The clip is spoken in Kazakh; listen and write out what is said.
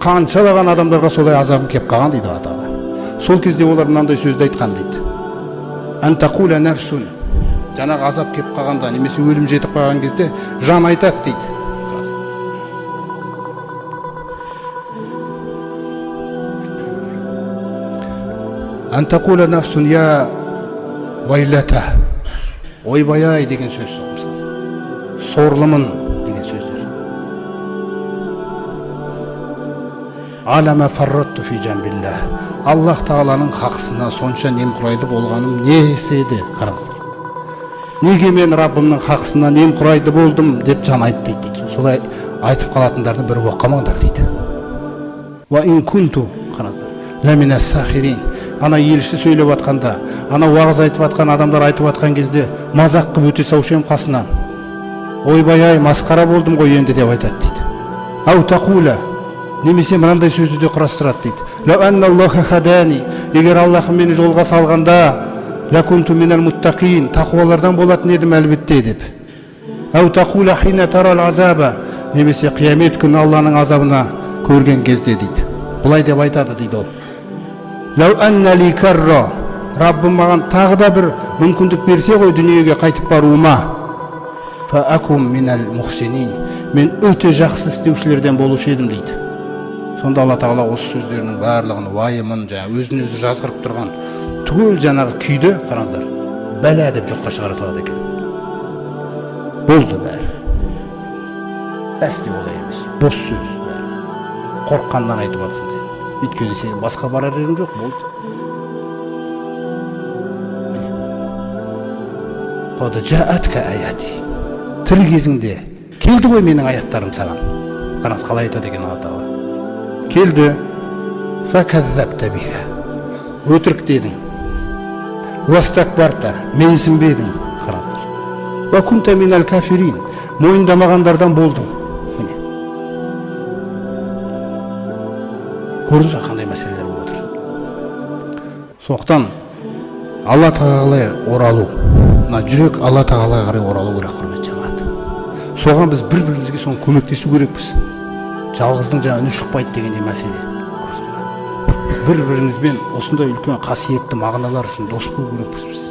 Қаншалаған адамдарға солай азабым кеп қалған дейді Алла Тағала. Сол кезде олар мынандай сөзді айтқан дейді. Антақула нафсун. Жаңағы азап кеп қалғанда, немесе өлім жетіп қалған кезде жан айтады дейді. Антақула нафсун я вайлата. Ойбай-ай деген сөз сол мысалы. Сорлымын деген сөздер. Алама фарратту фи джамбилла. Аллах Тағаланың хақысына сонша немқұрайды болғаным несі еді, қараңыздар. Неге мен Раббымның хақысына немқұрайды болдым деп жан айтты дейді. Солай айтып қалатындарды бір оқымаңдар дейді. Ва ин кунту, қараңыздар, ла минас сахирин. Ана елші сөйлеп атқанда, ана уағыз айтып атқан адамдар айтып атқан кезде мазақ қып өте саушы ем қасынан. Ойбай-ай, масқара болдым ғой енді деп айтады дейді. Ау тақула, немесе мынандай сөзді де құрастырады дейді. Ла анналлаха хадани, егер Аллах мені жолға салғанда, ла кунту минал муттақин, тақуалардан болатын едім әлбетте деп. Ау тақула хина тарал азаба, немесе қиямет күні Алланың азабына көрген кезде дейді. Бұлай деп айтады дейді ол. Лау анна ли карра, Раббым маған тағы да бір мүмкіндік берсе ғой дүниеге қайтып баруыма, фа акум минал мухсинин, мен өте жақсы істеушілерден болушы едім дейді. Сонда Алла Тағала осы сөздерінің барлығын, уайымын, өзін өзі жазғырып тұрған түгел жаңағы күйді, қараңыздар, бәлә деп жоққа шығара салады екен. Болды бәрі. Әсте олай емес, бос сөз бәрі. Қорыққаннан айтып алсың сен. Өйткені сен басқа барар жерің жоқ, болды. Қоды жаатка аяти. Тірі кезіңде келді ғой менің аяттарым саған. Қараңыз қалай айтады екен Алла Тағала. Келді. Факаззабта биха. Өтірік дедің. Уастакбарта, менсінбедің. Қараңыздар. Ва кунта минал кафирин. Мойындамағандардан болдың. Міне. Көрдіңіз қандай мәселелер болып отыр. Соқтан Алла Тағалаға оралу. Мына жүрек Алла Тағалаға қарай оралу керек, құрметті жамағат. Соған біз бір-бірімізге соны көмектесу керекпіз. Жалғыздың жаңа үні шықпайды дегендей мәселе. Бір-бірімізбен осындай үлкен қасиетті мағыналар үшін дос болу керекпіз біз.